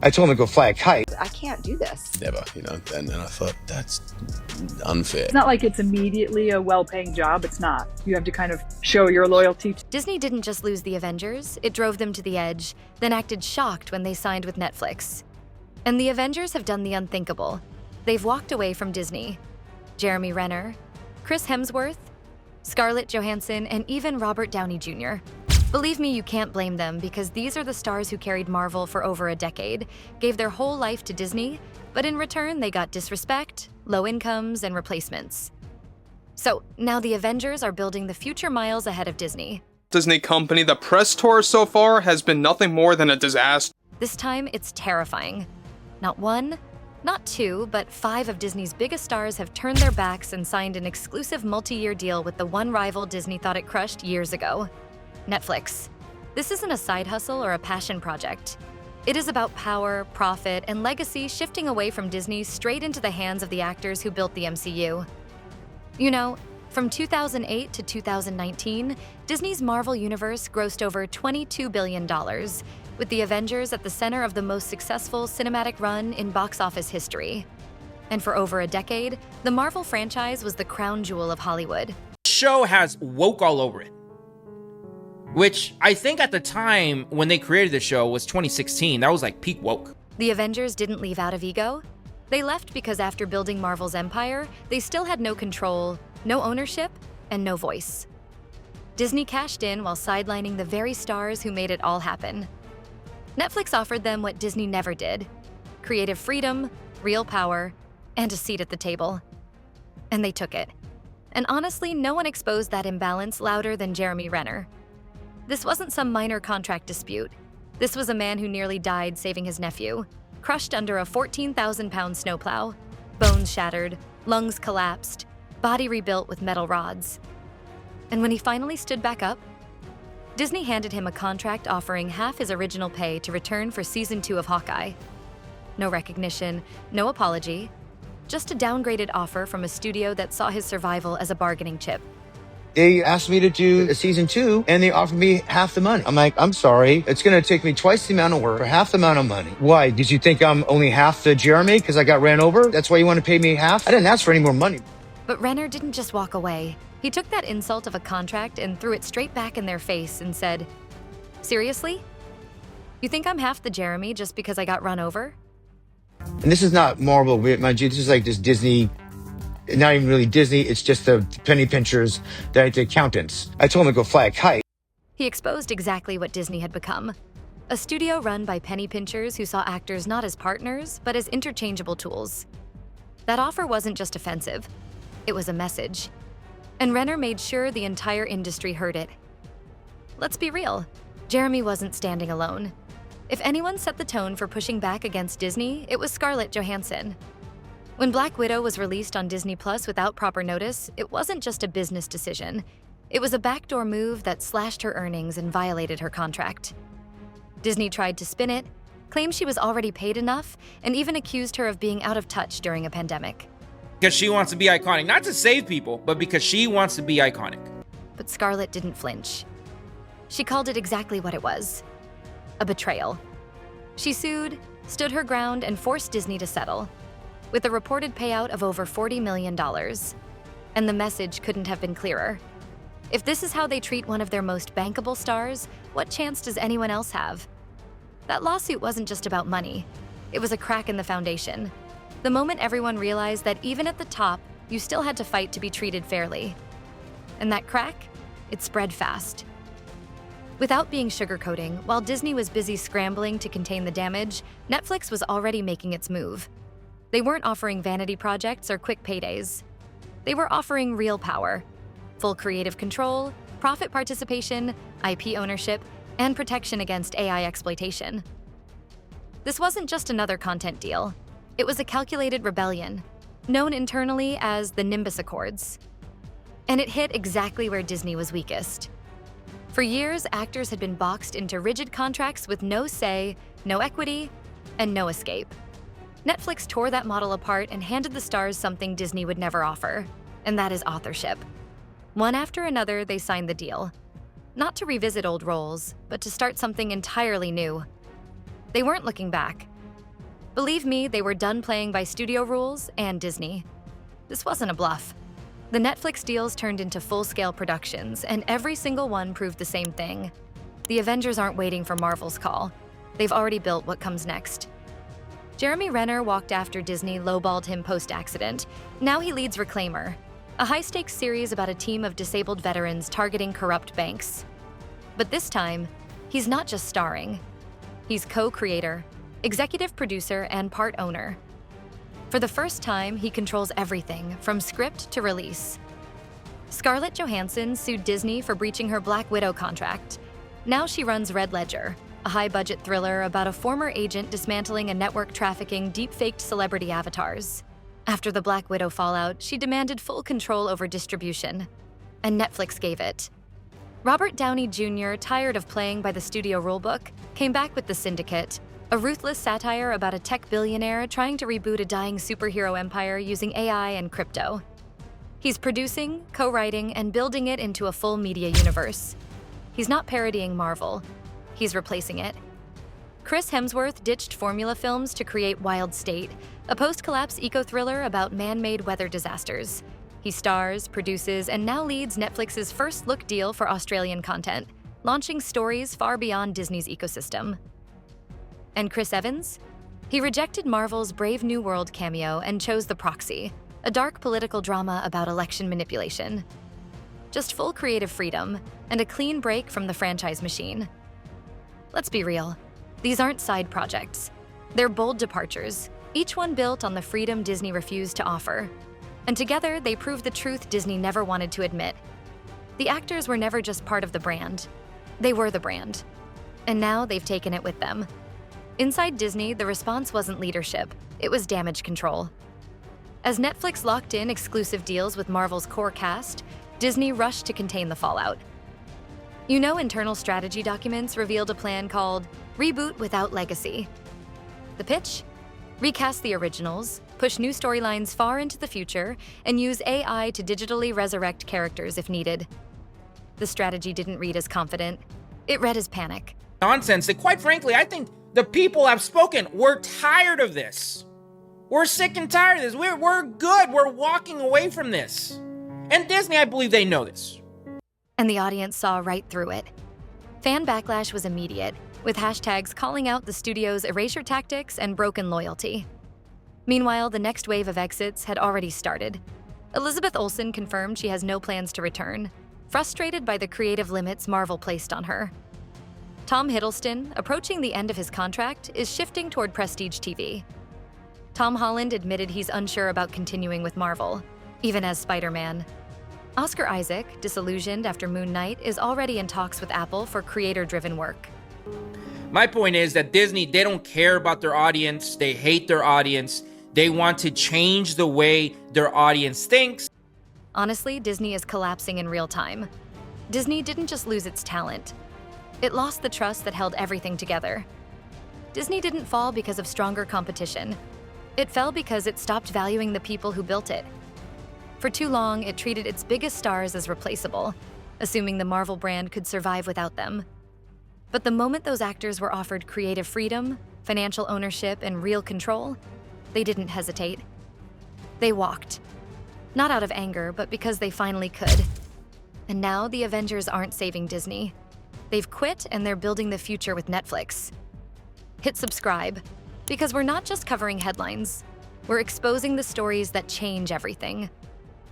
I told him to go fly a kite. I can't do this. Never, and I thought that's unfair. It's not like it's immediately a well-paying job. It's not. You have to kind of show your loyalty. Disney didn't just lose the Avengers, it drove them to the edge, then acted shocked when they signed with Netflix. And the Avengers have done the unthinkable. They've walked away from Disney. Jeremy Renner, Chris Hemsworth, Scarlett Johansson, and even Robert Downey Jr. Believe me, you can't blame them because these are the stars who carried Marvel for over a decade, gave their whole life to Disney, but in return they got disrespect, low incomes, and replacements. So now the Avengers are building the future miles ahead of Disney. Disney company, the press tour so far has been nothing more than a disaster. This time it's terrifying. Not one, not two, but 5 of Disney's biggest stars have turned their backs and signed an exclusive multi-year deal with the one rival Disney thought it crushed years ago. Netflix. This isn't a side hustle or a passion project. It is about power, profit, and legacy shifting away from Disney straight into the hands of the actors who built the MCU. You know, from 2008 to 2019, Disney's Marvel Universe grossed over $22 billion, with the Avengers at the center of the most successful cinematic run in box office history. And for over a decade, the Marvel franchise was the crown jewel of Hollywood. The show has woke all over it. Which I think at the time when they created the show was 2016. That was like peak woke. The Avengers didn't leave out of ego. They left because after building Marvel's empire, they still had no control, no ownership, and no voice. Disney cashed in while sidelining the very stars who made it all happen. Netflix offered them what Disney never did: creative freedom, real power, and a seat at the table. And they took it. And honestly, no one exposed that imbalance louder than Jeremy Renner. This wasn't some minor contract dispute. This was a man who nearly died saving his nephew, crushed under a 14,000-pound snowplow, bones shattered, lungs collapsed, body rebuilt with metal rods. And when he finally stood back up, Disney handed him a contract offering half his original pay to return for season 2 of Hawkeye. No recognition, no apology, just a downgraded offer from a studio that saw his survival as a bargaining chip. They asked me to do a season 2 and they offered me half the money. I'm like, I'm sorry. It's going to take me twice the amount of work for half the amount of money. Why? Did you think I'm only half the Jeremy because I got ran over? That's why you want to pay me half? I didn't ask for any more money. But Renner didn't just walk away. He took that insult of a contract and threw it straight back in their face and said, "Seriously? You think I'm half the Jeremy just because I got run over?" And this is not Marvel, mind you. This is like this Disney, not even really Disney. It's just the penny pinchers, the accountants. I told him to go fly a kite. He exposed exactly what Disney had become. A studio run by penny pinchers who saw actors not as partners, but as interchangeable tools. That offer wasn't just offensive. It was a message. And Renner made sure the entire industry heard it. Let's be real. Jeremy wasn't standing alone. If anyone set the tone for pushing back against Disney, it was Scarlett Johansson. When Black Widow was released on Disney Plus without proper notice, it wasn't just a business decision. It was a backdoor move that slashed her earnings and violated her contract. Disney tried to spin it, claimed she was already paid enough, and even accused her of being out of touch during a pandemic. Because she wants to be iconic. Not to save people, but because she wants to be iconic. But Scarlett didn't flinch. She called it exactly what it was: a betrayal. She sued, stood her ground, and forced Disney to settle, with a reported payout of over $40 million. And the message couldn't have been clearer. If this is how they treat one of their most bankable stars, what chance does anyone else have? That lawsuit wasn't just about money. It was a crack in the foundation. The moment everyone realized that even at the top, you still had to fight to be treated fairly. And that crack, it spread fast. Without being sugarcoating, while Disney was busy scrambling to contain the damage, Netflix was already making its move. They weren't offering vanity projects or quick paydays. They were offering real power: full creative control, profit participation, IP ownership, and protection against AI exploitation. This wasn't just another content deal. It was a calculated rebellion, known internally as the Nimbus Accords. And it hit exactly where Disney was weakest. For years, actors had been boxed into rigid contracts with no say, no equity, and no escape. Netflix tore that model apart and handed the stars something Disney would never offer, and that is authorship. One after another, they signed the deal. Not to revisit old roles, but to start something entirely new. They weren't looking back. Believe me, they were done playing by studio rules and Disney. This wasn't a bluff. The Netflix deals turned into full-scale productions, and every single one proved the same thing. The Avengers aren't waiting for Marvel's call. They've already built what comes next. Jeremy Renner walked after Disney lowballed him post-accident. Now he leads Reclaimer, a high-stakes series about a team of disabled veterans targeting corrupt banks. But this time, he's not just starring. He's co-creator, executive producer, and part owner. For the first time, he controls everything, from script to release. Scarlett Johansson sued Disney for breaching her Black Widow contract. Now she runs Red Ledger, a high-budget thriller about a former agent dismantling a network trafficking deep-faked celebrity avatars. After the Black Widow fallout, she demanded full control over distribution, and Netflix gave it. Robert Downey Jr., tired of playing by the studio rulebook, came back with The Syndicate, a ruthless satire about a tech billionaire trying to reboot a dying superhero empire using AI and crypto. He's producing, co-writing, and building it into a full media universe. He's not parodying Marvel. He's replacing it. Chris Hemsworth ditched formula films to create Wild State, a post-collapse eco-thriller about man-made weather disasters. He stars, produces, and now leads Netflix's first-look deal for Australian content, launching stories far beyond Disney's ecosystem. And Chris Evans? He rejected Marvel's Brave New World cameo and chose The Proxy, a dark political drama about election manipulation. Just full creative freedom and a clean break from the franchise machine. Let's be real, these aren't side projects. They're bold departures, each one built on the freedom Disney refused to offer. And together, they prove the truth Disney never wanted to admit. The actors were never just part of the brand. They were the brand. And now they've taken it with them. Inside Disney, the response wasn't leadership, it was damage control. As Netflix locked in exclusive deals with Marvel's core cast, Disney rushed to contain the fallout. You know, internal strategy documents revealed a plan called Reboot Without Legacy. The pitch? Recast the originals, push new storylines far into the future, and use AI to digitally resurrect characters if needed. The strategy didn't read as confident. It read as panic. Nonsense that, quite frankly, I think the people have spoken. We're tired of this. We're sick and tired of this. We're good. We're walking away from this. And Disney, I believe they know this. And the audience saw right through it. Fan backlash was immediate, with hashtags calling out the studio's erasure tactics and broken loyalty. Meanwhile, the next wave of exits had already started. Elizabeth Olsen confirmed she has no plans to return, frustrated by the creative limits Marvel placed on her. Tom Hiddleston, approaching the end of his contract, is shifting toward prestige TV. Tom Holland admitted he's unsure about continuing with Marvel, even as Spider-Man. Oscar Isaac, disillusioned after Moon Knight, is already in talks with Apple for creator-driven work. My point is that Disney, they don't care about their audience. They hate their audience. They want to change the way their audience thinks. Honestly, Disney is collapsing in real time. Disney didn't just lose its talent. It lost the trust that held everything together. Disney didn't fall because of stronger competition. It fell because it stopped valuing the people who built it. For too long, it treated its biggest stars as replaceable, assuming the Marvel brand could survive without them. But the moment those actors were offered creative freedom, financial ownership, and real control, they didn't hesitate. They walked. Not out of anger, but because they finally could. And now the Avengers aren't saving Disney. They've quit and they're building the future with Netflix. Hit subscribe, because we're not just covering headlines. We're exposing the stories that change everything.